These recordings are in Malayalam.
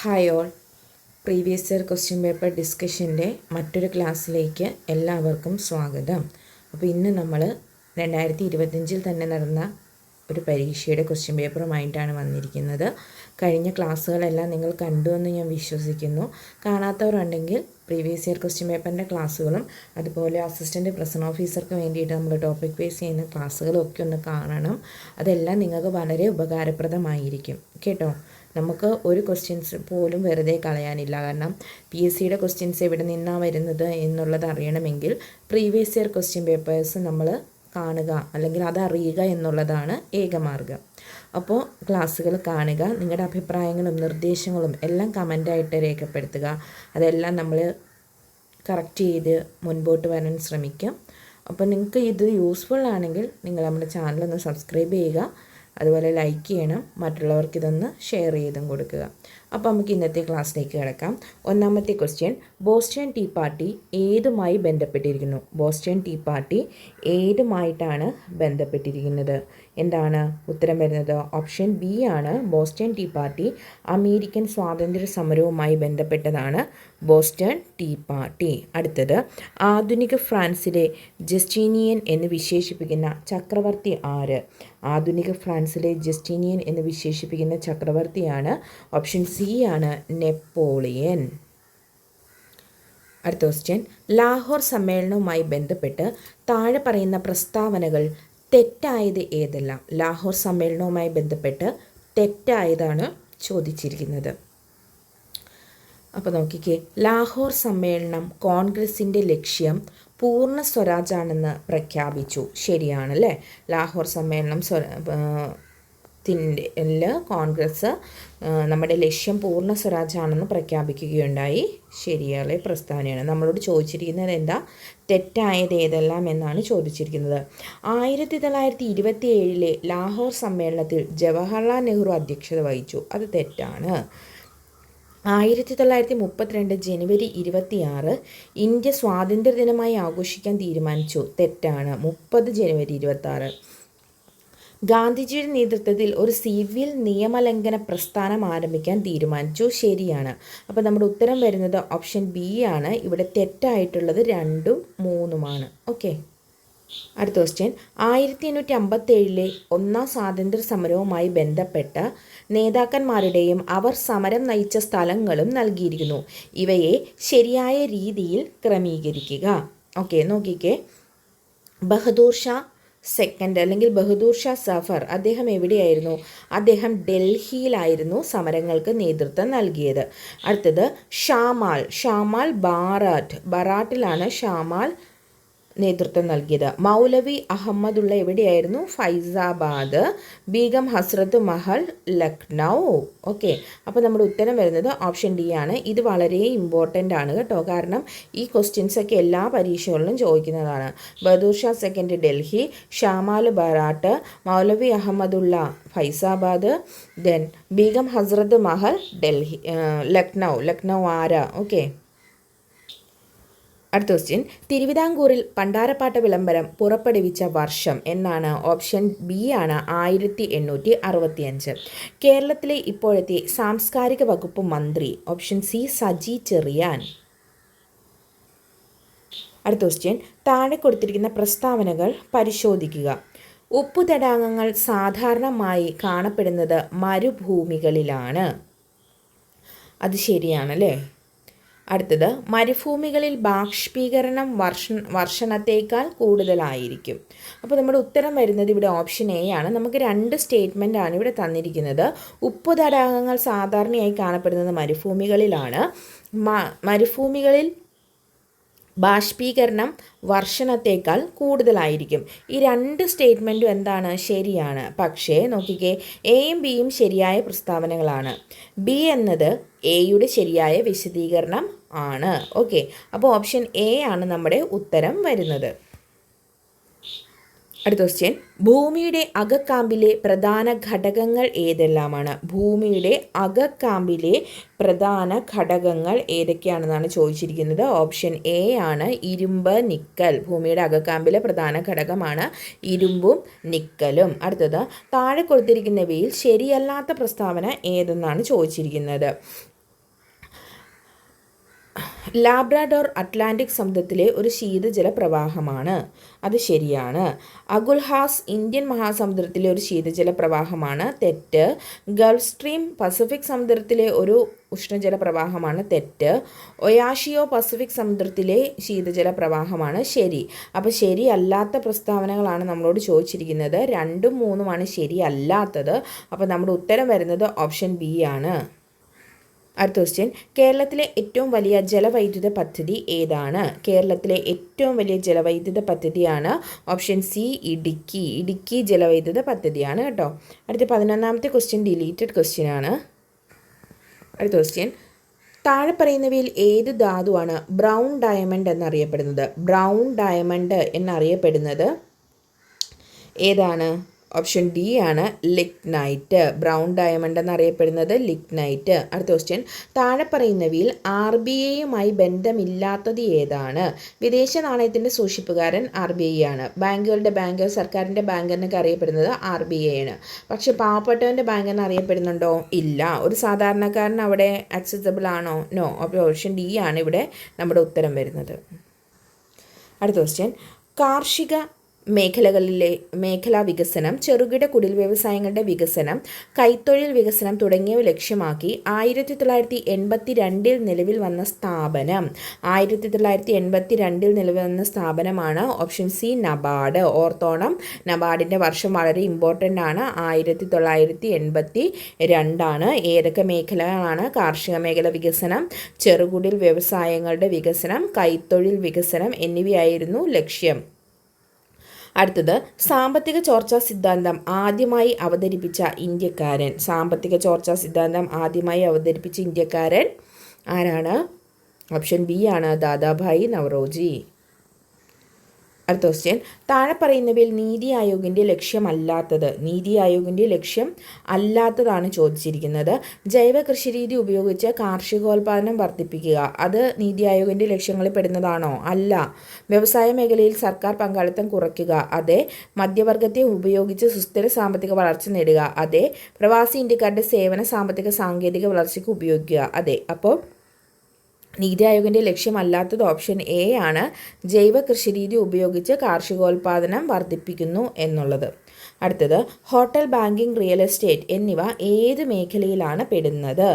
Hi all, previous year question paper ഡിസ്കഷൻ്റെ മറ്റൊരു ക്ലാസ്സിലേക്ക് എല്ലാവർക്കും സ്വാഗതം. അപ്പോൾ ഇന്ന് നമ്മൾ 2025 തന്നെ നടന്ന ഒരു പരീക്ഷയുടെ ക്വസ്റ്റ്യൻ പേപ്പറുമായിട്ടാണ് വന്നിരിക്കുന്നത്. കഴിഞ്ഞ ക്ലാസ്സുകളെല്ലാം നിങ്ങൾ കണ്ടു എന്ന് ഞാൻ വിശ്വസിക്കുന്നു. കാണാത്തവരുണ്ടെങ്കിൽ പ്രീവിയസ് ഇയർ ക്വസ്റ്റ്യൻ പേപ്പറിൻ്റെ ക്ലാസ്സുകളും അതുപോലെ അസിസ്റ്റൻ്റ് പ്രസൻറ്റ് ഓഫീസർക്ക് വേണ്ടിയിട്ട് നമ്മൾ ടോപ്പിക് ബേസ് ചെയ്യുന്ന ക്ലാസ്സുകളും ഒക്കെ ഒന്ന് കാണണം. അതെല്ലാം നിങ്ങൾക്ക് വളരെ ഉപകാരപ്രദമായിരിക്കും കേട്ടോ. നമുക്ക് ഒരു ക്വസ്റ്റ്യൻസ് പോലും വെറുതെ കളയാനില്ല. കാരണം PSCയുടെ ക്വസ്റ്റ്യൻസ് എവിടെ നിന്നാണ് വരുന്നത് എന്നുള്ളത് അറിയണമെങ്കിൽ പ്രീവിയസ് ഇയർ ക്വസ്റ്റ്യൻ പേപ്പേഴ്സ് നമ്മൾ കാണുക അല്ലെങ്കിൽ അതറിയുക എന്നുള്ളതാണ് ഏകമാർഗം. അപ്പോൾ ക്ലാസ്സുകൾ കാണുക, നിങ്ങളുടെ അഭിപ്രായങ്ങളും നിർദ്ദേശങ്ങളും എല്ലാം കമൻ്റായിട്ട് രേഖപ്പെടുത്തുക. അതെല്ലാം നമ്മൾ കറക്റ്റ് ചെയ്ത് മുൻപോട്ട് വരാൻ ശ്രമിക്കാം. അപ്പോൾ നിങ്ങൾക്ക് ഇത് യൂസ്ഫുൾ ആണെങ്കിൽ നിങ്ങൾ നമ്മുടെ ചാനലൊന്ന് സബ്സ്ക്രൈബ് ചെയ്യുക, അതുപോലെ ലൈക്ക് ചെയ്യണം, മറ്റുള്ളവർക്ക് ഇതൊന്ന് ഷെയർ ചെയ്തും കൊടുക്കുക. അപ്പോൾ നമുക്ക് ഇന്നത്തെ ക്ലാസ്സിലേക്ക് കിടക്കാം. ഒന്നാമത്തെ ക്വസ്റ്റ്യൻ, ബോസ്റ്റൺ ടീ പാർട്ടി ഏതുമായി ബന്ധപ്പെട്ടിരിക്കുന്നു? ബോസ്റ്റൺ ടീ പാർട്ടി ഏതുമായിട്ടാണ് ബന്ധപ്പെട്ടിരിക്കുന്നത്? എന്താണ് ഉത്തരം വരുന്നത്? ഓപ്ഷൻ ബി ആണ്. ബോസ്റ്റൺ ടീ പാർട്ടി അമേരിക്കൻ സ്വാതന്ത്ര്യ സമരവുമായി ബന്ധപ്പെട്ടതാണ് ബോസ്റ്റൺ ടീ പാർട്ടി. അടുത്തത്, ആധുനിക ഫ്രാൻസിലെ ജസ്റ്റീനിയൻ എന്ന് വിശേഷിപ്പിക്കുന്ന ചക്രവർത്തി ആര്? ആധുനിക ഫ്രാൻസിലെ ജസ്റ്റീനിയൻ എന്ന് വിശേഷിപ്പിക്കുന്ന ചക്രവർത്തിയാണ് ഓപ്ഷൻ സി ആണ്, നെപ്പോളിയൻ. അടുത്ത ക്വസ്റ്റ്യൻ, ലാഹോർ സമ്മേളനവുമായി ബന്ധപ്പെട്ട് താഴെ പറയുന്ന പ്രസ്താവനകൾ തെറ്റായത് ഏതെല്ലാം? ലാഹോർ സമ്മേളനവുമായി ബന്ധപ്പെട്ട് തെറ്റായതാണ് ചോദിച്ചിരിക്കുന്നത്. അപ്പോൾ നോക്കിക്കേ, ലാഹോർ സമ്മേളനം കോൺഗ്രസിൻ്റെ ലക്ഷ്യം പൂർണ്ണ സ്വരാജാണെന്ന് പ്രഖ്യാപിച്ചു. ശരിയാണല്ലേ? ലാഹോർ സമ്മേളനം കോൺഗ്രസ് നമ്മുടെ ലക്ഷ്യം പൂർണ്ണ സ്വരാജാണെന്ന് പ്രഖ്യാപിക്കുകയുണ്ടായി. ശരിയായ പ്രസ്താവനയാണ്. നമ്മളോട് ചോദിച്ചിരിക്കുന്നത് എന്താ? തെറ്റായത് ഏതെല്ലാം എന്നാണ് ചോദിച്ചിരിക്കുന്നത്. 1927 ലാഹോർ സമ്മേളനത്തിൽ ജവഹർലാൽ നെഹ്റു അധ്യക്ഷത വഹിച്ചു. അത് തെറ്റാണ്. 1932 ജനുവരി 26 ഇന്ത്യ സ്വാതന്ത്ര്യദിനമായി ആഘോഷിക്കാൻ തീരുമാനിച്ചു. തെറ്റാണ്. 30 ജനുവരി 26. ഗാന്ധിജിയുടെ നേതൃത്വത്തിൽ ഒരു സിവിൽ നിയമലംഘന പ്രസ്ഥാനം ആരംഭിക്കാൻ തീരുമാനിച്ചു. ശരിയാണ്. അപ്പോൾ നമ്മുടെ ഉത്തരം വരുന്നത് ഓപ്ഷൻ ബി ആണ്. ഇവിടെ തെറ്റായിട്ടുള്ളത് 2ഉം 3ഉമാണ്. ഓക്കെ. അടുത്ത ക്വസ്റ്റ്യൻ, 1857 ഒന്നാം സ്വാതന്ത്ര്യ സമരവുമായി ബന്ധപ്പെട്ട നേതാക്കന്മാരുടെയും അവർ സമരം നയിച്ച സ്ഥലങ്ങളും നൽകിയിരിക്കുന്നു. ഇവയെ ശരിയായ രീതിയിൽ ക്രമീകരിക്കുക. ഓക്കെ, നോക്കിക്കേ. ബഹദൂർ ഷാ സെക്കൻഡ് അല്ലെങ്കിൽ ബഹദൂർ ഷാ സഫർ, അദ്ദേഹം എവിടെയായിരുന്നു? അദ്ദേഹം ഡൽഹിയിലായിരുന്നു സമരങ്ങൾക്ക് നേതൃത്വം നൽകിയത്. അടുത്തത്, ഷാമാൽ ബറാട്ടിലാണ് ഷാമാൽ നേതൃത്വം നൽകിയത്. മൗലവി അഹമ്മദുള്ള എവിടെയായിരുന്നു? ഫൈസാബാദ്. ബീഗം ഹസ്രത്ത് മഹൽ ലക്നൗ. ഓക്കെ, അപ്പോൾ നമ്മുടെ ഉത്തരം വരുന്നത് ഓപ്ഷൻ ഡി ആണ്. ഇത് വളരെ ഇമ്പോർട്ടൻ്റ് ആണ് കേട്ടോ. കാരണം ഈ ക്വസ്റ്റ്യൻസ് ഒക്കെ എല്ലാ പരീക്ഷകളിലും ചോദിക്കുന്നതാണ്. ബഹദൂർ ഷാ സെക്കൻഡ് ഡൽഹി, ഷാമാൽ ബറാട്ട്, മൗലവി അഹമ്മദുള്ള ഫൈസാബാദ്, ദെൻ ബീഗം ഹസ്രത്ത് മഹൽ ഡൽഹി ലക്നൗ ആരാ? ഓക്കെ. അടുത്ത ക്വസ്റ്റ്യൻ, തിരുവിതാംകൂറിൽ പണ്ടാരപ്പാട്ട വിളംബരം പുറപ്പെടുവിച്ച വർഷം എന്നാണ്? ഓപ്ഷൻ ബി ആണ്, 1865. കേരളത്തിലെ ഇപ്പോഴത്തെ സാംസ്കാരിക വകുപ്പ് മന്ത്രി? Option C, Saji Cherian. അടുത്ത ക്വസ്റ്റ്യൻ, താഴെ കൊടുത്തിരിക്കുന്ന പ്രസ്താവനകൾ പരിശോധിക്കുക. ഉപ്പുതടാകങ്ങൾ സാധാരണമായി കാണപ്പെടുന്നത് മരുഭൂമികളിലാണ്. അത് ശരിയാണല്ലേ? അടുത്തത്, മരുഭൂമികളിൽ ബാഷ്പീകരണം വർഷണത്തേക്കാൾ കൂടുതലായിരിക്കും. അപ്പോൾ നമ്മുടെ ഉത്തരം വരുന്നത് ഇവിടെ ഓപ്ഷൻ എ ആണ്. നമുക്ക് 2 സ്റ്റേറ്റ്മെൻ്റ് ആണ് ഇവിടെ തന്നിരിക്കുന്നത്. ഉപ്പ് തടാകങ്ങൾ സാധാരണയായി കാണപ്പെടുന്നത് മരുഭൂമികളിലാണ്. മരുഭൂമികളിൽ ബാഷ്പീകരണം വർഷണത്തേക്കാൾ കൂടുതലായിരിക്കും. ഈ 2 സ്റ്റേറ്റ്മെൻറ്റും എന്താണ്? ശരിയാണ്. പക്ഷേ നോക്കിക്കേ, എയും ബിയും ശരിയായ പ്രസ്താവനകളാണ്. ബി എന്നത് എയുടെ ശരിയായ വിശദീകരണം ആണ്. ഓക്കെ, അപ്പോൾ ഓപ്ഷൻ എ ആണ് നമ്മുടെ ഉത്തരം വരുന്നത്. അടുത്ത ക്വസ്റ്റ്യൻ, ഭൂമിയുടെ അകക്കാമ്പിലെ പ്രധാന ഘടകങ്ങൾ ഏതെല്ലാമാണ്? ഭൂമിയുടെ അകക്കാമ്പിലെ പ്രധാന ഘടകങ്ങൾ ഏതൊക്കെയാണെന്നാണ് ചോദിച്ചിരിക്കുന്നത്. ഓപ്ഷൻ എ ആണ്, ഇരുമ്പ്, നിക്കൽ. ഭൂമിയുടെ അകക്കാമ്പിലെ പ്രധാന ഘടകമാണ് ഇരുമ്പും നിക്കലും. അടുത്തത്, താഴെ കൊടുത്തിരിക്കുന്നവയിൽ ശരിയല്ലാത്ത പ്രസ്താവന ഏതെന്നാണ് ചോദിച്ചിരിക്കുന്നത്. ലാബ്രാഡോർ അറ്റ്ലാന്റിക് സമുദ്രത്തിലെ ഒരു ശീതജല പ്രവാഹമാണ്. അത് ശരിയാണ്. അഗുൽഹാസ് ഇന്ത്യൻ മഹാസമുദ്രത്തിലെ ഒരു ശീതജല പ്രവാഹമാണ്. തെറ്റ്. ഗൾഫ് സ്ട്രീം പസഫിക് സമുദ്രത്തിലെ ഒരു ഉഷ്ണജല പ്രവാഹമാണ്. തെറ്റ്. ഒയാഷിയോ പസഫിക് സമുദ്രത്തിലെ ശീതജല പ്രവാഹമാണ്. ശരി. അപ്പോൾ ശരിയല്ലാത്ത പ്രസ്താവനകളാണ് നമ്മളോട് ചോദിച്ചിരിക്കുന്നത്. 2ഉം 3ഉമാണ് ശരിയല്ലാത്തത്. അപ്പോൾ നമ്മുടെ ഉത്തരം വരുന്നത് ഓപ്ഷൻ ബി ആണ്. അടുത്ത ക്വസ്റ്റ്യൻ, കേരളത്തിലെ ഏറ്റവും വലിയ ജലവൈദ്യുത പദ്ധതി ഏതാണ്? കേരളത്തിലെ ഏറ്റവും വലിയ ജലവൈദ്യുത പദ്ധതിയാണ് ഓപ്ഷൻ സി ഇടുക്കി ജലവൈദ്യുത പദ്ധതിയാണ് കേട്ടോ. അടുത്ത 11ാമത്തെ ക്വസ്റ്റ്യൻ ഡിലീറ്റഡ് ക്വസ്റ്റ്യൻ ആണ്. അടുത്ത ക്വസ്റ്റ്യൻ, താഴെ പറയുന്നവയിൽ ഏത് ധാതുവാണ് ബ്രൗൺ ഡയമണ്ട് എന്നറിയപ്പെടുന്നത്? ബ്രൗൺ ഡയമണ്ട് എന്നറിയപ്പെടുന്നത് ഏതാണ്? ഓപ്ഷൻ ഡി ആണ്, ലിഗ്നൈറ്റ്. ബ്രൗൺ ഡയമണ്ട് എന്നറിയപ്പെടുന്നത് ലിഗ്നൈറ്റ്. അടുത്ത ക്വസ്റ്റ്യൻ, താഴെ പറയുന്നവയിൽ RBIയുമായി ബന്ധമില്ലാത്തത് ഏതാണ്? വിദേശ നാണയത്തിൻ്റെ സൂക്ഷിപ്പുകാരൻ RBI ആണ്. ബാങ്കുകളുടെ ബാങ്ക്, സർക്കാരിൻ്റെ ബാങ്ക് എന്നൊക്കെ അറിയപ്പെടുന്നത് RBI ആണ്. പക്ഷെ പാവപ്പെട്ടവൻ്റെ ബാങ്ക് എന്ന് അറിയപ്പെടുന്നുണ്ടോ? ഇല്ല. ഒരു സാധാരണക്കാരൻ അവിടെ ആക്സസിബിൾ ആണോ? നോ. അപ്പോൾ ഓപ്ഷൻ ഡി ആണ് ഇവിടെ നമ്മുടെ ഉത്തരം വരുന്നത്. അടുത്ത ക്വസ്റ്റ്യൻ, കാർഷിക മേഖലാ വികസനം, ചെറുകിട കുടിൽ വ്യവസായങ്ങളുടെ വികസനം, കൈത്തൊഴിൽ വികസനം തുടങ്ങിയവ ലക്ഷ്യമാക്കി 1982 നിലവിൽ വന്ന സ്ഥാപനം. 1982 നിലവിൽ വന്ന സ്ഥാപനമാണ് ഓപ്ഷൻ സി നബാർഡ്. ഓർത്തോണം, നബാർഡിൻ്റെ വർഷം വളരെ ഇമ്പോർട്ടൻ്റ് ആണ്. 1982 ഏതൊക്കെ മേഖലകളാണ്? കാർഷിക മേഖല വികസനം, ചെറുകുടിൽ വ്യവസായങ്ങളുടെ വികസനം, കൈത്തൊഴിൽ വികസനം എന്നിവയായിരുന്നു ലക്ഷ്യം. അടുത്തത്, സാമ്പത്തിക ചോർച്ചാ സിദ്ധാന്തം ആദ്യമായി അവതരിപ്പിച്ച ഇന്ത്യക്കാരൻ. സാമ്പത്തിക ചോർച്ചാ സിദ്ധാന്തം ആദ്യമായി അവതരിപ്പിച്ച ഇന്ത്യക്കാരൻ ആരാണ്? ഓപ്ഷൻ ബി ആണ്, ദാദാഭായി നവറോജി. അടുത്ത ക്വസ്റ്റ്യൻ, താഴെ പറയുന്നവയിൽ നീതി ആയോഗിൻ്റെ ലക്ഷ്യമല്ലാത്തത്. നീതി ആയോഗിൻ്റെ ലക്ഷ്യം അല്ലാത്തതാണ് ചോദിച്ചിരിക്കുന്നത്. ജൈവ കൃഷിരീതി ഉപയോഗിച്ച് കാർഷികോൽപാദനം വർദ്ധിപ്പിക്കുക. അത് നീതി ആയോഗിൻ്റെ ലക്ഷ്യങ്ങളിൽ പെടുന്നതാണോ? അല്ല. വ്യവസായ മേഖലയിൽ സർക്കാർ പങ്കാളിത്തം കുറയ്ക്കുക. അതെ. മധ്യവർഗത്തെ ഉപയോഗിച്ച് സുസ്ഥിര സാമ്പത്തിക വളർച്ച നേടുക. അതെ. പ്രവാസി ഇന്ത്യക്കാരുടെ സേവന സാമ്പത്തിക സാങ്കേതിക വളർച്ചയ്ക്ക് ഉപയോഗിക്കുക. അതെ. അപ്പോൾ നീതി ആയോഗിൻ്റെ ലക്ഷ്യമല്ലാത്തത് ഓപ്ഷൻ എ ആണ്, ജൈവ കൃഷിരീതി ഉപയോഗിച്ച് കാർഷികോൽപാദനം വർദ്ധിപ്പിക്കുന്നു എന്നുള്ളത്. അടുത്തത്, ഹോട്ടൽ, ബാങ്കിങ്, റിയൽ എസ്റ്റേറ്റ് എന്നിവ ഏത് മേഖലയിലാണ് പെടുന്നത്?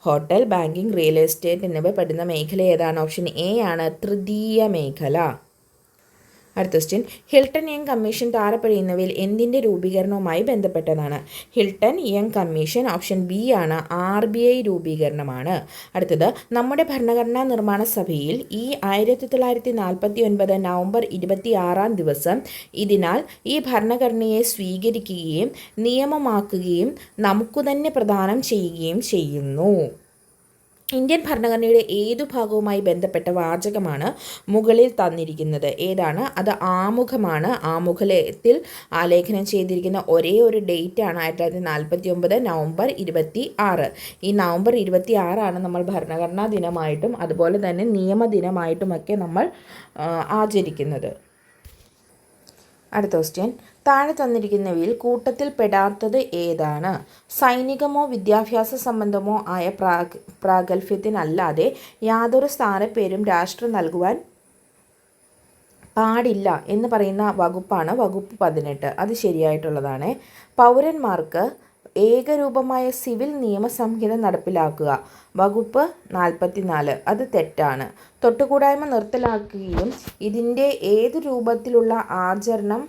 ഹോട്ടൽ, ബാങ്കിങ്, റിയൽ എസ്റ്റേറ്റ് എന്നിവ പെടുന്ന മേഖല ഏതാണ്? ഓപ്ഷൻ എ ആണ്, തൃതീയ മേഖല. അടുത്ത ക്വസ്റ്റ്യൻ, ഹിൽട്ടൺ യങ് കമ്മീഷൻ താഴെ പറയുന്നവയിൽ എന്തിൻ്റെ രൂപീകരണവുമായി ബന്ധപ്പെട്ടതാണ്? Hilton young commission option B ആണ്, RBI രൂപീകരണമാണ്. അടുത്തത്, നമ്മുടെ ഭരണഘടനാ നിർമ്മാണ സഭയിൽ ഈ 1949 നവംബർ 26 ദിവസം ഇതിനാൽ ഈ ഭരണഘടനയെ സ്വീകരിക്കുകയും നിയമമാക്കുകയും നമുക്ക് തന്നെ പ്രദാനം ചെയ്യുകയും ചെയ്യുന്നു. ഇന്ത്യൻ ഭരണഘടനയുടെ ഏതു ഭാഗവുമായി ബന്ധപ്പെട്ട വാചകമാണ് മുകളിൽ തന്നിരിക്കുന്നത്? ഏതാണ്? അത് ആമുഖമാണ്. ആമുഖത്തിൽ ആലേഖനം ചെയ്തിരിക്കുന്ന ഒരേ ഒരു ഡേറ്റ് ആണ് 1949 നവംബർ 26. ഈ നവംബർ 26 നമ്മൾ ഭരണഘടനാ ദിനമായിട്ടും അതുപോലെ തന്നെ നിയമദിനമായിട്ടുമൊക്കെ നമ്മൾ ആചരിക്കുന്നത്. അടുത്ത ക്വസ്റ്റ്യൻ, താഴെ തന്നിരിക്കുന്നവയിൽ കൂട്ടത്തിൽ പെടാത്തത് ഏതാണ്? സൈനികമോ വിദ്യാഭ്യാസ സംബന്ധമോ ആയ പ്രാഗൽഭ്യത്തിനല്ലാതെ യാതൊരു സ്ഥാനപ്പേരും രാഷ്ട്രം നൽകുവാൻ പാടില്ല എന്ന് പറയുന്ന വകുപ്പാണ് വകുപ്പ് 18. അത് ശരിയായിട്ടുള്ളതാണ്. പൗരന്മാർക്ക് ഏകരൂപമായ സിവിൽ നിയമസംഹിത നടപ്പിലാക്കുക. വകുപ്പ് 44. അത് തെറ്റാണ്. തൊട്ടുകൂടായ്മ നിർത്തലാക്കുകയും ഇതിൻ്റെ ഏത് രൂപത്തിലുള്ള ആചരണം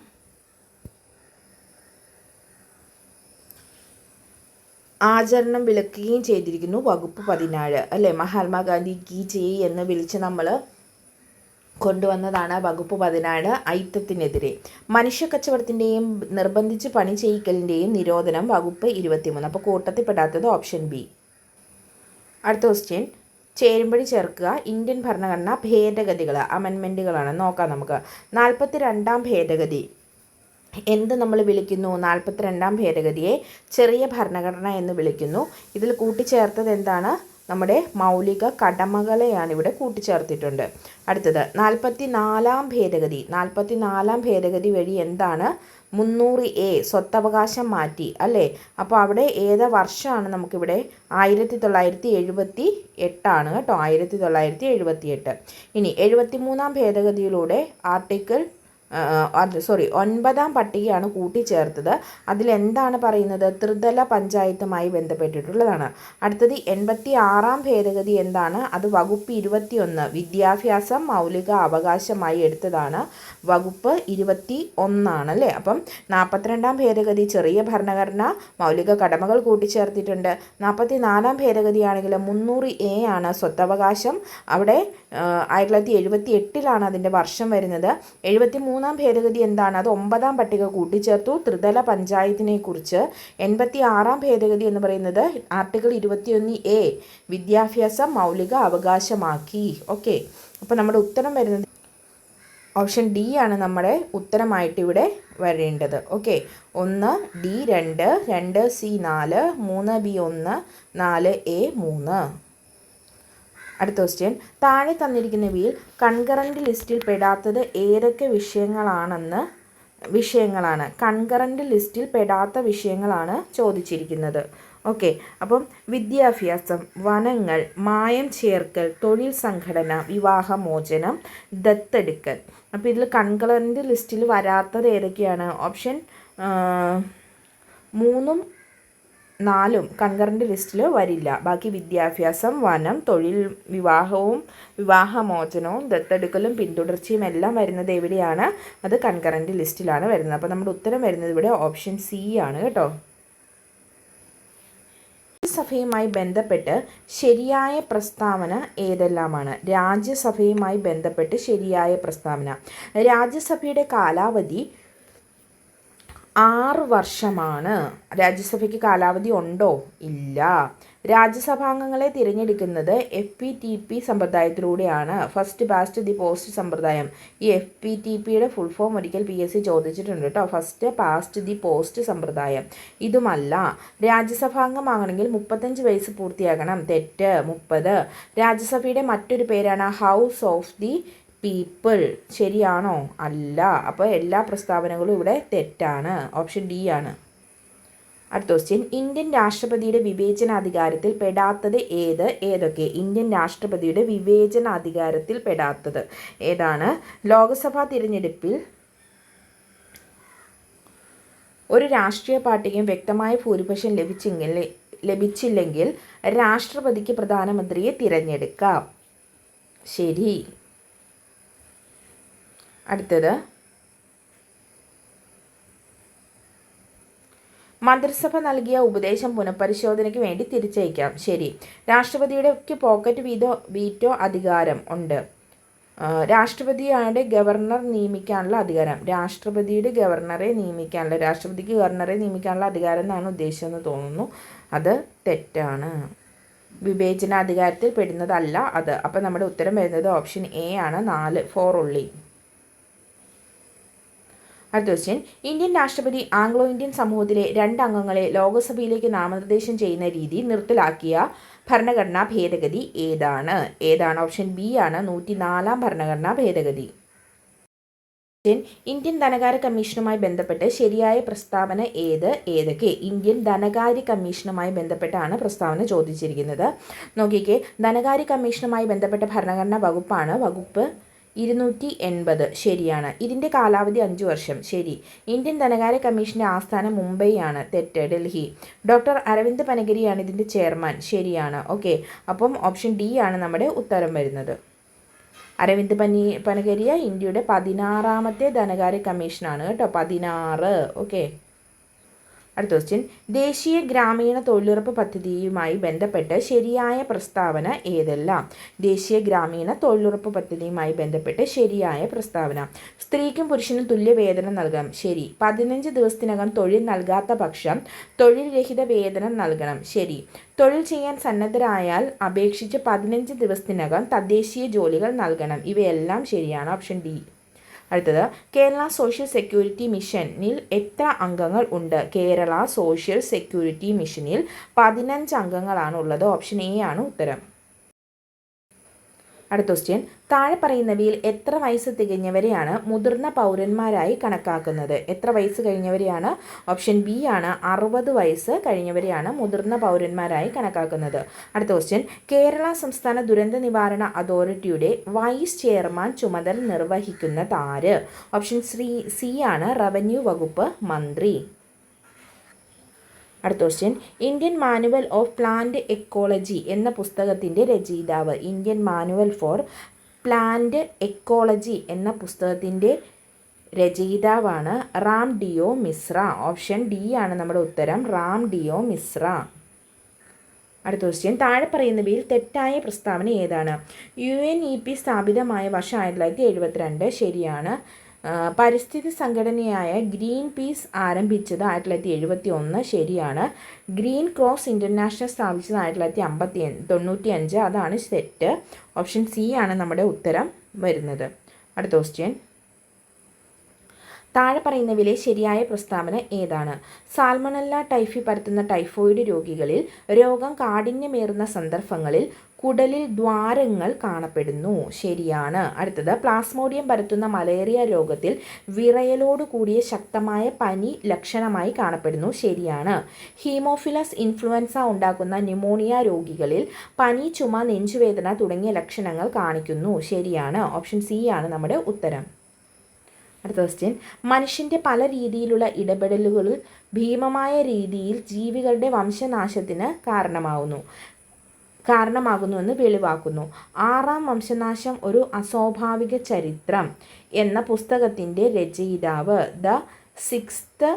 വിലക്കുകയും ചെയ്തിരിക്കുന്നു. വകുപ്പ് 17 അല്ലേ? മഹാത്മാഗാന്ധി കി ജയ് എന്ന് വിളിച്ച് നമ്മൾ കൊണ്ടുവന്നതാണ് വകുപ്പ് 17 ഐത്തത്തിനെതിരെ. മനുഷ്യ കച്ചവടത്തിൻ്റെയും നിർബന്ധിച്ച് പണി ചെയ്യിക്കലിൻ്റെയും നിരോധനം വകുപ്പ് 23. അപ്പോൾ കൂട്ടത്തിൽപ്പെടാത്തത് ഓപ്ഷൻ ബി. അടുത്ത ക്വസ്റ്റ്യൻ, ചേരുംപടി ചേർക്കുക. ഇന്ത്യൻ ഭരണഘടന ഭേദഗതികൾ, അമെൻമെൻറ്റുകളാണ്. നോക്കാം നമുക്ക്. 42ാം ഭേദഗതി എന്ത് നമ്മൾ വിളിക്കുന്നു? 42ാം ഭേദഗതിയെ ചെറിയ ഭരണഘടന എന്ന് വിളിക്കുന്നു. ഇതിൽ കൂട്ടിച്ചേർത്തത് എന്താണ്? നമ്മുടെ മൗലിക കടമകളെയാണ് ഇവിടെ കൂട്ടിച്ചേർത്തിട്ടുണ്ട്. അടുത്തത് 44ാം ഭേദഗതി. 44ാം ഭേദഗതി വഴി എന്താണ് 300A സ്വത്തവകാശം മാറ്റി അല്ലേ. അപ്പോൾ അവിടെ ഏത് വർഷമാണ് നമുക്കിവിടെ 1978 കേട്ടോ, 1978. ഇനി 73-ാം ഭേദഗതിയിലൂടെ ആർട്ടിക്കിൾ 9-ാം പട്ടികയാണ് കൂട്ടിച്ചേർത്തത്. അതിലെന്താണ് പറയുന്നത്? ത്രിതല പഞ്ചായത്തുമായി ബന്ധപ്പെട്ടിട്ടുള്ളതാണ്. അടുത്തത് 86-ാം ഭേദഗതി എന്താണ്? അത് വകുപ്പ് 21 വിദ്യാഭ്യാസം മൗലിക അവകാശമായി എടുത്തതാണ്. വകുപ്പ് 21 അല്ലേ. അപ്പം 42-ാം ഭേദഗതി ചെറിയ ഭരണഘടന മൗലിക കടമകൾ കൂട്ടിച്ചേർത്തിട്ടുണ്ട്. 44-ാം ഭേദഗതിയാണെങ്കിൽ 300A ആണ് സ്വത്തവകാശം. അവിടെ 1978 അതിൻ്റെ വർഷം വരുന്നത്. 73-ാം ഭേദഗതി എന്താണ്? അത് 9-ാം പട്ടിക കൂട്ടിച്ചേർത്തു ത്രിതല പഞ്ചായത്തിനെ കുറിച്ച്. 86-ാം ഭേദഗതി എന്ന് പറയുന്നത് ആർട്ടിക്കിൾ 21A വിദ്യാഭ്യാസം മൗലിക അവകാശമാക്കി. ഓക്കെ, അപ്പോൾ നമ്മുടെ ഉത്തരം വരുന്നത് ഓപ്ഷൻ ഡി ആണ് നമ്മുടെ ഉത്തരമായിട്ട് ഇവിടെ വരേണ്ടത്. Okay, 1D 2, 2C 4, 3B 1, 4A 3. അടുത്ത ക്വസ്റ്റ്യൻ, താഴെ തന്നിരിക്കുന്നവയിൽ കൺകറൻറ്റ് ലിസ്റ്റിൽ പെടാത്തത് ഏതൊക്കെ വിഷയങ്ങളാണ്? കൺകറൻറ്റ് ലിസ്റ്റിൽ പെടാത്ത വിഷയങ്ങളാണ് ചോദിച്ചിരിക്കുന്നത്. ഓക്കെ, അപ്പം വിദ്യാഭ്യാസം, വനങ്ങൾ, മായം ചേർക്കൽ, തൊഴിൽ സംഘടന, വിവാഹമോചനം, ദത്തെടുക്കൽ. അപ്പോൾ ഇതിൽ കൺകറൻറ്റ് ലിസ്റ്റിൽ വരാത്തത് ഏതൊക്കെയാണ്? ഓപ്ഷൻ 3ഉം 4ഉം കൺകറൻറ്റ് ലിസ്റ്റിൽ വരില്ല. ബാക്കി വിദ്യാഭ്യാസം, വനം, തൊഴിൽ, വിവാഹമോചനവും ദത്തെടുക്കലും പിന്തുടർച്ചയും എല്ലാം വരുന്നത് എവിടെയാണ്? അത് കൺകറൻറ്റ് ലിസ്റ്റിലാണ് വരുന്നത്. അപ്പോൾ നമ്മുടെ ഉത്തരം വരുന്നത് ഇവിടെ ഓപ്ഷൻ സി ആണ് കേട്ടോ. രാജ്യസഭയുമായി ബന്ധപ്പെട്ട് ശരിയായ പ്രസ്താവന ഏതെല്ലാമാണ്? രാജ്യസഭയുമായി ബന്ധപ്പെട്ട് ശരിയായ പ്രസ്താവന, രാജ്യസഭയുടെ കാലാവധി 6 വർഷമാണ്. രാജ്യസഭയ്ക്ക് കാലാവധി ഉണ്ടോ? ഇല്ല. രാജ്യസഭാംഗങ്ങളെ തിരഞ്ഞെടുക്കുന്നത് FPTP സമ്പ്രദായത്തിലൂടെയാണ്. ഫസ്റ്റ് പാസ്റ്റ് ദി പോസ്റ്റ് സമ്പ്രദായം. ഈ FPTPയുടെ ഫുൾ ഫോം ഒരിക്കൽ PSC ചോദിച്ചിട്ടുണ്ട് കേട്ടോ. ഫസ്റ്റ് പാസ്റ്റ് ദി പോസ്റ്റ് സമ്പ്രദായം. ഇതുമല്ല. രാജ്യസഭാംഗമാകണമെങ്കിൽ 35 വയസ്സ് പൂർത്തിയാകണം. തെറ്റ്. 30. രാജ്യസഭയുടെ മറ്റൊരു പേരാണ് ഹൗസ് ഓഫ് ദി പീപ്പിൾ. ശരിയാണോ? അല്ല. അപ്പോൾ എല്ലാ പ്രസ്താവനകളും ഇവിടെ തെറ്റാണ്. ഓപ്ഷൻ ഡി ആണ്. അടുത്ത ക്വസ്റ്റ്യൻ, ഇന്ത്യൻ രാഷ്ട്രപതിയുടെ വിവേചനാധികാരത്തിൽ പെടാത്തത് ഏതൊക്കെ? ഇന്ത്യൻ രാഷ്ട്രപതിയുടെ വിവേചനാധികാരത്തിൽ പെടാത്തത് ഏതാണ്? ലോക്സഭാ തിരഞ്ഞെടുപ്പിൽ ഒരു രാഷ്ട്രീയ പാർട്ടിക്കും വ്യക്തമായ ഭൂരിപക്ഷം ലഭിച്ചില്ലെങ്കിൽ രാഷ്ട്രപതിക്ക് പ്രധാനമന്ത്രിയെ തിരഞ്ഞെടുക്കാം. ശരി. അടുത്തത്, മന്ത്രിസഭ നൽകിയ ഉപദേശം പുനഃപരിശോധനയ്ക്ക് വേണ്ടി തിരിച്ചയക്കാം. ശരി. രാഷ്ട്രപതിയുടെ പോക്കറ്റ് വീറ്റോ അധികാരം ഉണ്ട്. രാഷ്ട്രപതിയുടെ ഗവർണർ നിയമിക്കാനുള്ള അധികാരം. രാഷ്ട്രപതിക്ക് ഗവർണറെ നിയമിക്കാനുള്ള അധികാരം എന്നാണ് ഉദ്ദേശിച്ചതെന്ന് തോന്നുന്നു. അത് തെറ്റാണ്. വിവേചനാധികാരത്തിൽ പെടുന്നതല്ല അത്. അപ്പം നമ്മുടെ ഉത്തരം വരുന്നത് ഓപ്ഷൻ എ ആണ്. 4 ഉള്ളി. അടുത്ത ക്വസ്റ്റ്യൻ, ഇന്ത്യൻ രാഷ്ട്രപതി ആംഗ്ലോ ഇന്ത്യൻ സമൂഹത്തിലെ 2 അംഗങ്ങളെ ലോക്സഭയിലേക്ക് നാമനിർദ്ദേശം ചെയ്യുന്ന രീതി നിർത്തലാക്കിയ ഭരണഘടനാ ഭേദഗതി ഏതാണ്? ഓപ്ഷൻ ബി ആണ്. 104-ാം ഭരണഘടനാ ഭേദഗതി. ഇന്ത്യൻ ധനകാര്യ കമ്മീഷനുമായി ബന്ധപ്പെട്ട് ശരിയായ പ്രസ്താവന ഏതൊക്കെ? ഇന്ത്യൻ ധനകാര്യ കമ്മീഷനുമായി ബന്ധപ്പെട്ടാണ് പ്രസ്താവന ചോദിച്ചിരിക്കുന്നത്. നോക്കിക്കേ, ധനകാര്യ കമ്മീഷനുമായി ബന്ധപ്പെട്ട ഭരണഘടനാ വകുപ്പാണ് വകുപ്പ് 280. ശരിയാണ്. ഇതിൻ്റെ കാലാവധി 5 വർഷം. ശരി. ഇന്ത്യൻ ധനകാര്യ കമ്മീഷൻ്റെ ആസ്ഥാനം മുംബൈ ആണ്. തെറ്റ്. ഡൽഹി. ഡോക്ടർ അരവിന്ദ് പനഗരിയാണ് ഇതിൻ്റെ ചെയർമാൻ. ശരിയാണ്. ഓക്കെ, അപ്പം ഓപ്ഷൻ ഡി ആണ് നമ്മുടെ ഉത്തരം വരുന്നത്. അരവിന്ദ് പനഗരിയ ഇന്ത്യയുടെ 16ാമത്തെ ധനകാര്യ കമ്മീഷനാണ് കേട്ടോ. 16. ഓക്കെ. അടുത്ത ക്വസ്റ്റ്യൻ, ദേശീയ ഗ്രാമീണ തൊഴിലുറപ്പ് പദ്ധതിയുമായി ബന്ധപ്പെട്ട് ശരിയായ പ്രസ്താവന ഏതെല്ലാം? ദേശീയ ഗ്രാമീണ തൊഴിലുറപ്പ് പദ്ധതിയുമായി ബന്ധപ്പെട്ട് ശരിയായ പ്രസ്താവന, സ്ത്രീക്കും പുരുഷനും തുല്യ വേതനം നൽകണം. ശരി. 15 ദിവസത്തിനകം തൊഴിൽ നൽകാത്ത പക്ഷം തൊഴിൽ രഹിത വേതനം നൽകണം. ശരി. തൊഴിൽ ചെയ്യാൻ സന്നദ്ധരായാൽ അപേക്ഷിച്ച് 15 ദിവസത്തിനകം തദ്ദേശീയ ജോലികൾ നൽകണം. ഇവയെല്ലാം ശരിയാണ്. Option D. അടുത്തത്, കേരള സോഷ്യൽ സെക്യൂരിറ്റി മിഷനിൽ എത്ര അംഗങ്ങൾ ഉണ്ട്? കേരള സോഷ്യൽ സെക്യൂരിറ്റി മിഷനിൽ 15 അംഗങ്ങളാണ് ഉള്ളത്. ഓപ്ഷൻ എ ആണ് ഉത്തരം. അടുത്ത ക്വസ്റ്റ്യൻ, താഴെ പറയുന്നവയിൽ എത്ര വയസ്സ് തികഞ്ഞവരെയാണ് മുതിർന്ന പൗരന്മാരായി കണക്കാക്കുന്നത്? എത്ര വയസ്സ് കഴിഞ്ഞവരെയാണ്? ഓപ്ഷൻ ബി ആണ് 60 വയസ്സ് കഴിഞ്ഞവരെയാണ് മുതിർന്ന പൗരന്മാരായി കണക്കാക്കുന്നത്. അടുത്ത ക്വസ്റ്റ്യൻ, കേരള സംസ്ഥാന ദുരന്ത നിവാരണ അതോറിറ്റിയുടെ വൈസ് ചെയർമാൻ ചുമതല നിർവഹിക്കുന്നത് ആര്? ഓപ്ഷൻ സി ആണ് റവന്യൂ വകുപ്പ് മന്ത്രി. അടുത്ത question, Indian manual of plant ecology എന്ന പുസ്തകത്തിൻ്റെ രചയിതാവ്? Indian manual for plant ecology എന്ന പുസ്തകത്തിൻ്റെ രചയിതാവാണ് റാം ഡിയോ മിശ്ര. ഓപ്ഷൻ ഡി ആണ് നമ്മുടെ ഉത്തരം, റാം ഡിയോ മിശ്ര. അടുത്ത ക്വസ്റ്റ്യൻ, താഴെ പറയുന്നവയിൽ തെറ്റായ പ്രസ്താവന ഏതാണ്? UNEP സ്ഥാപിതമായ വർഷം 1972. ശരിയാണ്. പരിസ്ഥിതി സംഘടനയായ ഗ്രീൻ പീസ് ആരംഭിച്ചത് 1971. ശരിയാണ്. ഗ്രീൻ ക്രോസ് ഇൻ്റർനാഷണൽ സ്ഥാപിച്ചത് 1995. അതാണ് സെറ്റ്. ഓപ്ഷൻ സി ആണ് നമ്മുടെ ഉത്തരം വരുന്നത്. അടുത്ത ക്വസ്റ്റ്യൻ, താഴെ പറയുന്നവയിലെ ശരിയായ പ്രസ്താവന ഏതാണ്? സാൽമണല്ല ടൈഫി പരത്തുന്ന ടൈഫോയിഡ് രോഗികളിൽ രോഗം കാഠിന്യമേറുന്ന സന്ദർഭങ്ങളിൽ കുടലിൽ ദ്വാരങ്ങൾ കാണപ്പെടുന്നു. ശരിയാണ്. അടുത്തത്, പ്ലാസ്മോഡിയം പരത്തുന്ന മലേറിയ രോഗത്തിൽ വിറയലോട് കൂടിയ ശക്തമായ പനി ലക്ഷണമായി കാണപ്പെടുന്നു. ശരിയാണ്. ഹീമോഫിലസ് ഇൻഫ്ലുവൻസ ഉണ്ടാക്കുന്ന ന്യൂമോണിയ രോഗികളിൽ പനി, ചുമ, നെഞ്ചുവേദന തുടങ്ങിയ ലക്ഷണങ്ങൾ കാണിക്കുന്നു. ശരിയാണ്. ഓപ്ഷൻ സി ആണ് നമ്മുടെ ഉത്തരം. അടുത്ത ക്വസ്റ്റ്യൻ, മനുഷ്യൻ്റെ പല രീതിയിലുള്ള ഇടപെടലുകൾ ഭീമമായ രീതിയിൽ ജീവികളുടെ വംശനാശത്തിന് കാരണമാകുന്നുവെന്ന് വെളിവാക്കുന്നു. 6ാം വംശനാശം ഒരു അസ്വാഭാവിക ചരിത്രം എന്ന പുസ്തകത്തിൻ്റെ രചയിതാവ്? The 6th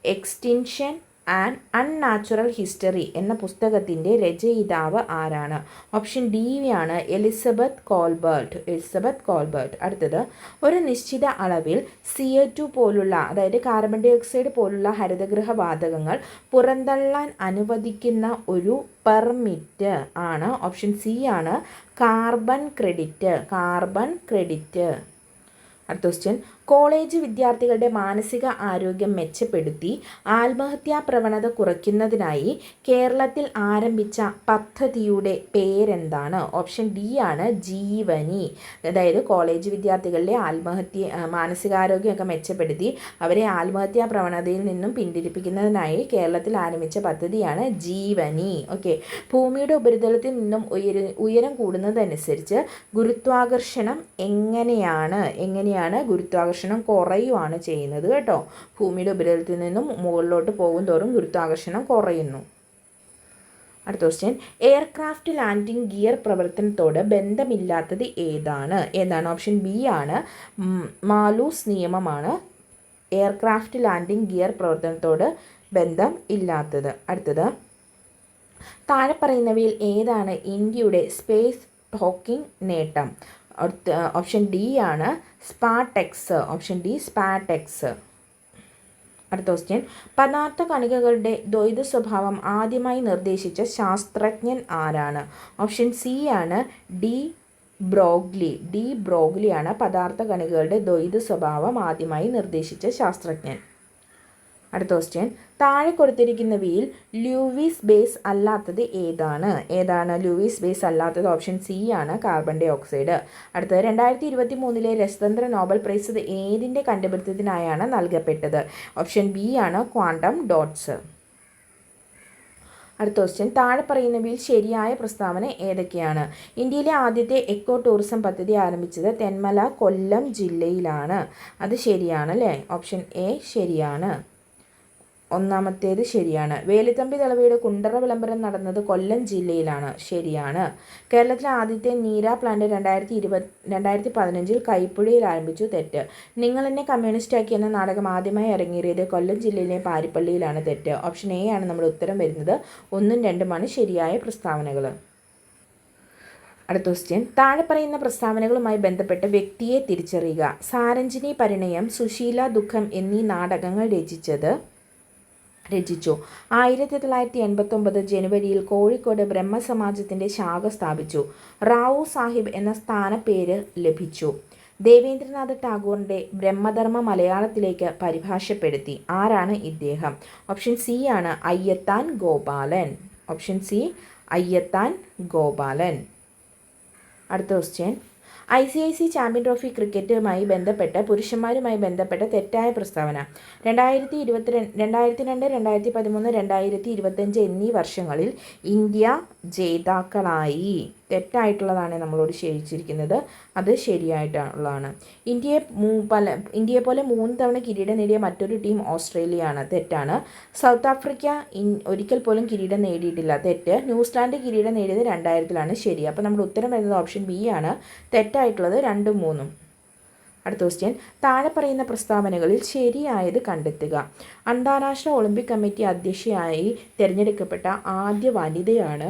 extinction and unnatural history എന്ന പുസ്തകത്തിൻ്റെ രചയിതാവ് ആരാണ്? ഓപ്ഷൻ ഡി ആണ് എലിസബത്ത് കോൾബർട്ട്. അടുത്തത്, ഒരു നിശ്ചിത അളവിൽ CO2 പോലുള്ള, അതായത് കാർബൺ ഡൈ ഓക്സൈഡ് പോലുള്ള ഹരിതഗൃഹ വാതകങ്ങൾ പുറന്തള്ളാൻ അനുവദിക്കുന്ന ഒരു പെർമിറ്റ് ആണ്? ഓപ്ഷൻ സി ആണ് കാർബൺ ക്രെഡിറ്റ്. അടുത്ത ക്വസ്റ്റ്യൻ, കോളേജ് വിദ്യാർത്ഥികളുടെ മാനസിക ആരോഗ്യം മെച്ചപ്പെടുത്തി ആത്മഹത്യാ പ്രവണത കുറയ്ക്കുന്നതിനായി കേരളത്തിൽ ആരംഭിച്ച പദ്ധതിയുടെ പേരെന്താണ്? ഓപ്ഷൻ ഡി ആണ് ജീവനി. അതായത് കോളേജ് വിദ്യാർത്ഥികളുടെ മാനസികാരോഗ്യമൊക്കെ മെച്ചപ്പെടുത്തി അവരെ ആത്മഹത്യാ പ്രവണതയിൽ നിന്നും പിന്തിരിപ്പിക്കുന്നതിനായി കേരളത്തിൽ ആരംഭിച്ച പദ്ധതിയാണ് ജീവനി. ഓക്കെ. ഭൂമിയുടെ ഉപരിതലത്തിൽ നിന്നും ഉയരം കൂടുന്നതനുസരിച്ച് ഗുരുത്വാകർഷണം എങ്ങനെയാണ് ഗുരുത്വാകർഷണം കുറയുവാണ് ചെയ്യുന്നത് കേട്ടോ. ഭൂമിയുടെ ഉപരിതലത്തിൽ നിന്നും മുകളിലോട്ട് പോകും തോറും ഗുരുത്വാകർഷണം കുറയുന്നു. അടുത്ത ക്വസ്റ്റ്യൻ, എയർക്രാഫ്റ്റ് ലാൻഡിംഗ് ഗിയർ പ്രവർത്തനത്തോട് ബന്ധമില്ലാത്തത് ഏതാണ്? ഓപ്ഷൻ ബി ആണ് മാലൂസ് നിയമമാണ് എയർക്രാഫ്റ്റ് ലാൻഡിംഗ് ഗിയർ പ്രവർത്തനത്തോട് ബന്ധം ഇല്ലാത്തത്. അടുത്തത്, താഴെ പറയുന്നവയിൽ ഏതാണ് ഇന്ത്യയുടെ സ്പേസ് ടോക്കിംഗ് നേട്ടം? ഓപ്ഷൻ ഡി ആണ് സ്പാടെക്സ്. അടുത്ത ക്വസ്റ്റ്യൻ, പദാർത്ഥ കണികകളുടെ ദ്വൈത സ്വഭാവം ആദ്യമായി നിർദ്ദേശിച്ച ശാസ്ത്രജ്ഞൻ ആരാണ്? ഓപ്ഷൻ സി ആണ് ഡി ബ്രോഗ്ലി ആണ് പദാർത്ഥ കണികകളുടെ ദ്വൈത സ്വഭാവം ആദ്യമായി നിർദ്ദേശിച്ച ശാസ്ത്രജ്ഞൻ. അടുത്ത ക്വസ്റ്റ്യൻ, താഴെ കൊടുത്തിരിക്കുന്നവയിൽ ലൂയിസ് ബേസ് അല്ലാത്തത് ഏതാണ്? ലൂയിസ് ബേസ് അല്ലാത്തത് ഓപ്ഷൻ സി ആണ് കാർബൺ ഡൈ ഓക്സൈഡ്. അടുത്തത്, 2023 രസതന്ത്ര നോബൽ പ്രൈസ് ഏതിൻ്റെ കണ്ടുപിടുത്തത്തിനായാണ് നൽകപ്പെട്ടത്? ഓപ്ഷൻ ബി ആണ് ക്വാണ്ടം ഡോട്ട്സ്. അടുത്ത ക്വസ്റ്റ്യൻ, താഴെ പറയുന്നവയിൽ ശരിയായ പ്രസ്താവന ഏതൊക്കെയാണ്? ഇന്ത്യയിലെ ആദ്യത്തെ എക്കോ ടൂറിസം പദ്ധതി ആരംഭിച്ചത് തെന്മല, കൊല്ലം ജില്ലയിലാണ്. അത് ശരിയാണ് അല്ലേ? ഓപ്ഷൻ എ ശരിയാണ്. ഒന്നാമത്തേത് ശരിയാണ്. വേലുത്തമ്പി ദളവയുടെ കുണ്ടറ വിളംബരം നടന്നത് കൊല്ലം ജില്ലയിലാണ്. ശരിയാണ്. കേരളത്തിലെ ആദ്യത്തെ നീര പ്ലാന്റ് 2015 കൈപ്പുഴയിൽ ആരംഭിച്ചു. തെറ്റ്. നിങ്ങൾ എന്നെ കമ്മ്യൂണിസ്റ്റാക്കി എന്ന നാടകം ആദ്യമായി ഇറങ്ങിയത് കൊല്ലം ജില്ലയിലെ പാരിപ്പള്ളിയിലാണ്. തെറ്റ്. ഓപ്ഷൻ എ ആണ് നമ്മുടെ ഉത്തരം വരുന്നത്. 1ഉം 2ഉമാണ് ശരിയായ പ്രസ്താവനകൾ. അടുത്ത ക്വസ്റ്റ്യൻ, താഴെ പറയുന്ന പ്രസ്താവനകളുമായി ബന്ധപ്പെട്ട് വ്യക്തിയെ തിരിച്ചറിയുക. സാരഞ്ജിനി പരിണയം, സുശീല ദുഃഖം എന്നീ നാടകങ്ങൾ രചിച്ചു. 1989 ജനുവരിയിൽ കോഴിക്കോട് ബ്രഹ്മസമാജത്തിൻ്റെ ശാഖ സ്ഥാപിച്ചു. റാവു സാഹിബ് എന്ന സ്ഥാനപ്പേര് ലഭിച്ചു. ദേവേന്ദ്രനാഥ് ടാഗോറിൻ്റെ ബ്രഹ്മധർമ്മ മലയാളത്തിലേക്ക് പരിഭാഷപ്പെടുത്തി. ആരാണ് ഇദ്ദേഹം? ഓപ്ഷൻ സി ആണ് അയ്യത്താൻ ഗോപാലൻ. അടുത്ത ക്വസ്റ്റ്യൻ ICIC ചാമ്പ്യൻ ട്രോഫി ക്രിക്കറ്റുമായി ബന്ധപ്പെട്ട് പുരുഷന്മാരുമായി ബന്ധപ്പെട്ട തെറ്റായ പ്രസ്താവന. 2022, 2013, 2025 എന്നീ വർഷങ്ങളിൽ ഇന്ത്യ ജേതാക്കളായി. തെറ്റായിട്ടുള്ളതാണ് നമ്മളോട് ശരിച്ചിരിക്കുന്നത്. അത് ശരിയായിട്ടുള്ളതാണ്. ഇന്ത്യയെ പോലെ 3 തവണ കിരീടം നേടിയ മറ്റൊരു ടീം ഓസ്ട്രേലിയയാണ്. തെറ്റാണ്. സൗത്ത് ആഫ്രിക്ക ഒരിക്കൽ പോലും കിരീടം നേടിയിട്ടില്ല. തെറ്റ്. ന്യൂസിലാൻഡ് കിരീടം നേടിയത് 2000-ലാണ്. ശരി. അപ്പോൾ നമ്മുടെ ഉത്തരം വരുന്നത് ഓപ്ഷൻ ബി ആണ്. തെറ്റായിട്ടുള്ളത് 2ഉം 3ഉം. അടുത്ത ക്വസ്റ്റ്യൻ, താഴെ പറയുന്ന പ്രസ്താവനകളിൽ ശരിയായത് കണ്ടെത്തുക. അന്താരാഷ്ട്ര ഒളിമ്പിക് കമ്മിറ്റി അധ്യക്ഷയായി തിരഞ്ഞെടുക്കപ്പെട്ട ആദ്യ വനിതയാണ്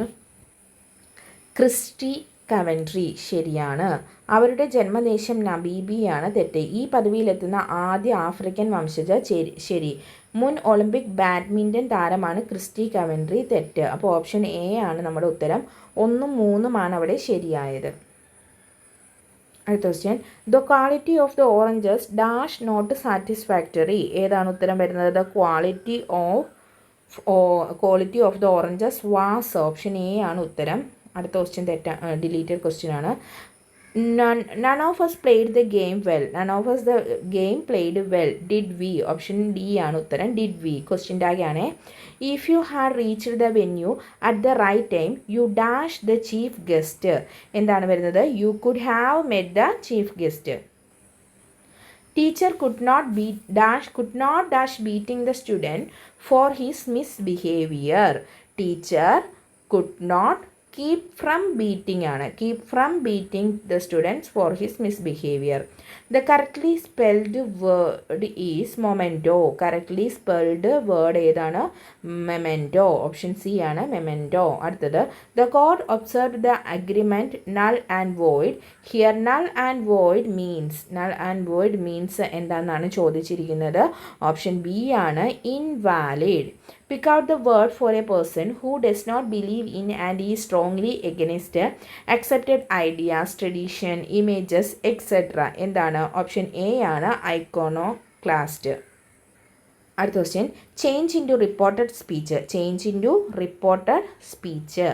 ക്രിസ്റ്റി കവൻട്രി. ശരിയാണ്. അവരുടെ ജന്മദേശം നമീബിയയാണ്. തെറ്റ്. ഈ പദവിയിലെത്തുന്ന ആദ്യ ആഫ്രിക്കൻ വംശജ. ശരി. മുൻ ഒളിമ്പിക് ബാഡ്മിൻ്റൺ താരമാണ് ക്രിസ്റ്റി കവൻട്രി. തെറ്റ്. അപ്പോൾ ഓപ്ഷൻ എ ആണ് നമ്മുടെ ഉത്തരം. 1ഉം 3ഉമാണ് അവിടെ ശരിയായത്. അടുത്ത question, the quality of the oranges dash not satisfactory. ഏതാണ് ഉത്തരം വരുന്നത്? The quality of the oranges was. Option A ആണ് ഉത്തരം. അടുത്ത ക്വസ്റ്റ്യൻ ഡിലീറ്റഡ് ക്വസ്റ്റ്യൻ ആണ്. None of us played the game well. None of us the game played well. Did we? Option D ആണ് ഉത്തരം. Did we? ക്വസ്റ്റ്യൻ ടാഗ് ആണ്. If you had reached the venue at the right time, you dash the chief guest. എന്താണ് വരുന്നത്? You could have met the chief guest. Teacher could not dash beating the student for his misbehavior. Teacher could not keep from beating the students for his misbehavior. The correctly spelled word is memento. Correctly spelled word ഏതാണ്? memento. ഓപ്ഷൻ സി ആണ് memento. അടുത്തത്, the court observed the agreement null and void. Here null and void means എന്താണെന്നാണ് ചോദിച്ചിരിക്കുന്നത്. ഓപ്ഷൻ ബി ആണ് invalid. Pick out the word for a person who does not believe in and is strongly against accepted ideas, tradition, images, etc. എന്താണ്? ഓപ്ഷൻ എ ആണ് iconoclast. അടുത്ത question, change into reported speech.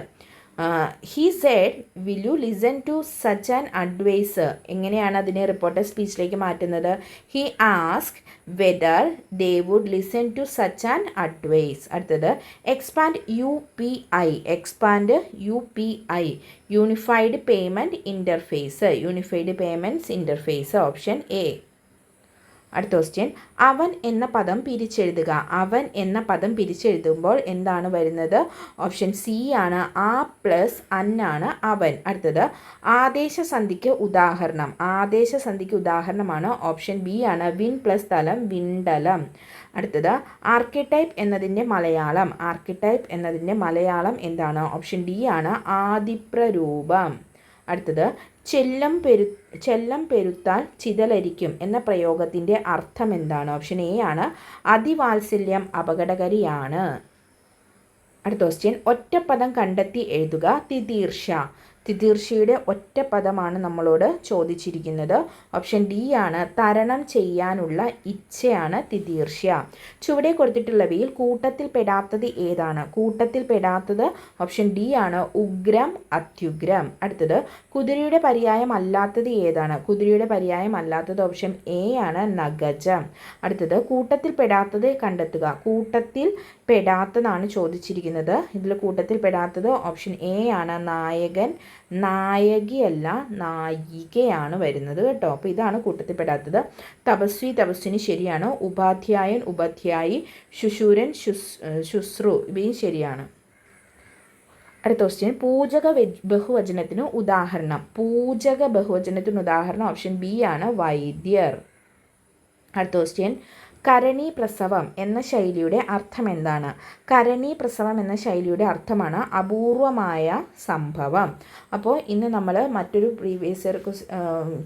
He said, will you listen to such an advice? എങ്ങനെയാണ് അതിനെ റിപ്പോർട്ടഡ് സ്പീച്ചിലേക്ക് മാറ്റുന്നത്? He asked whether they would listen to such an advice. അടുത്തത്, expand UPI, Unified Payment Interface. Option A. അടുത്ത ക്വസ്റ്റ്യൻ, അവൻ എന്ന പദം പിരിച്ചെഴുതുമ്പോൾ എന്താണ് വരുന്നത്? ഓപ്ഷൻ സി ആണ്. ആ പ്ലസ് അന്നാണ് അവൻ. അടുത്തത്, ആദേശസന്ധിക്ക് ഉദാഹരണമാണ്. ഓപ്ഷൻ ബി ആണ്. വിൻ പ്ലസ് തലം, വിണ്ടലം. അടുത്തത്, ആർക്കിടൈപ്പ് എന്നതിൻ്റെ മലയാളം എന്താണ്? ഓപ്ഷൻ ഡി ആണ്. ആദിപ്രരൂപം. അടുത്തത്, ചെല്ലം പെരുത്താൽ ചിതലരിക്കും എന്ന പ്രയോഗത്തിൻ്റെ അർത്ഥം എന്താണ്? ഓപ്ഷൻ എ ആണ്. അതിവാത്സല്യം അപകടകാരിയാണ്. അടുത്ത ക്വസ്റ്റ്യൻ, ഒറ്റപ്പദം കണ്ടെത്തി എഴുതുക. തിതീർഷയുടെ ഒറ്റപ്പദമാണ് നമ്മളോട് ചോദിച്ചിരിക്കുന്നത്. ഓപ്ഷൻ ഡി ആണ്. തരണം ചെയ്യാനുള്ള ഇച്ഛയാണ് തിതീർഷ. ചുവടെ കൊടുത്തിട്ടുള്ളവയിൽ കൂട്ടത്തിൽ പെടാത്തത് ഏതാണ്? ഓപ്ഷൻ ഡി ആണ്. ഉഗ്രം, അത്യുഗ്രം. അടുത്തത്, കുതിരയുടെ പര്യായം അല്ലാത്തത് ഏതാണ്? ഓപ്ഷൻ എ ആണ്. നഗജം. അടുത്തത്, കൂട്ടത്തിൽ പെടാത്തത് കണ്ടെത്തുക. കൂട്ടത്തിൽ പെടാത്തതാണ് ചോദിച്ചിരിക്കുന്നത്. ഇതിൽ കൂട്ടത്തിൽ പെടാത്തത് ഓപ്ഷൻ എ ആണ്. നായകൻ, നായകിയല്ല നായികയാണ് വരുന്നത് കേട്ടോ. അപ്പോൾ ഇതാണ് കൂട്ടത്തിൽപ്പെടാത്തത്. തപസ്വിനി ശരിയാണ്. ഉപാധ്യായൻ, ഉപാധ്യായി. ശുശൂരൻ, ശുശ്രു ഇവയും ശരിയാണ്. അടുത്ത ക്വസ്റ്റ്യൻ, പൂജക ബഹുവചനത്തിന് ഉദാഹരണം. ഓപ്ഷൻ ബി ആണ്. വൈദ്യർ. അടുത്ത ക്വസ്റ്റ്യൻ, കരണീപ്രസവം എന്ന ശൈലിയുടെ അർത്ഥം എന്താണ്? എന്ന ശൈലിയുടെ അർത്ഥമാണ് അപൂർവമായ സംഭവം. അപ്പോൾ ഇന്ന് നമ്മൾ മറ്റൊരു പ്രീവിയസ് ഇയർ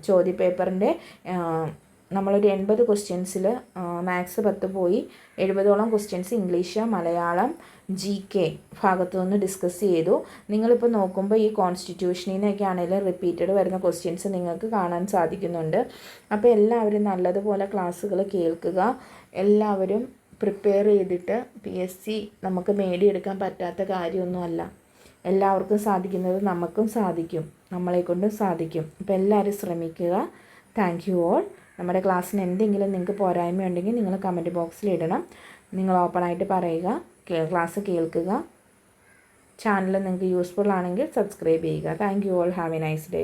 ചോദ്യപേപ്പറിൻ്റെ നമ്മളൊരു 80 ക്വസ്റ്റ്യൻസിൽ മാത്സ് 10 പോയി, 70ഓളം ക്വസ്റ്റ്യൻസ് ഇംഗ്ലീഷ്, മലയാളം, GK ഭാഗത്തു നിന്ന് ഡിസ്കസ് ചെയ്തു. നിങ്ങളിപ്പോൾ നോക്കുമ്പോൾ ഈ കോൺസ്റ്റിറ്റ്യൂഷനിൽ നിന്നൊക്കെ ആണെങ്കിലും റിപ്പീറ്റഡ് വരുന്ന ക്വസ്റ്റ്യൻസ് നിങ്ങൾക്ക് കാണാൻ സാധിക്കുന്നുണ്ട്. അപ്പോൾ എല്ലാവരും നല്ലതുപോലെ ക്ലാസ്സുകൾ കേൾക്കുക. എല്ലാവരും പ്രിപ്പയർ ചെയ്തിട്ട് PSC നമുക്ക് നേടിയെടുക്കാൻ പറ്റാത്ത കാര്യമൊന്നുമല്ല. എല്ലാവർക്കും സാധിക്കുന്നത് നമുക്കും സാധിക്കും, നമ്മളെക്കൊണ്ടും സാധിക്കും. അപ്പോൾ എല്ലാവരും ശ്രമിക്കുക. Thank you all. നമ്മുടെ ക്ലാസ്സിന് എന്തെങ്കിലും നിങ്ങൾക്ക് പോരായ്മയുണ്ടെങ്കിൽ നിങ്ങൾ കമൻറ്റ് ബോക്സിൽ ഇടണം. നിങ്ങൾ ഓപ്പണായിട്ട് പറയുക, ക്ലാസ് കേൾക്കുക. ചാനൽ നിങ്ങൾക്ക് യൂസ്ഫുൾ ആണെങ്കിൽ സബ്സ്ക്രൈബ് ചെയ്യുക. Thank you all. Have A nice day.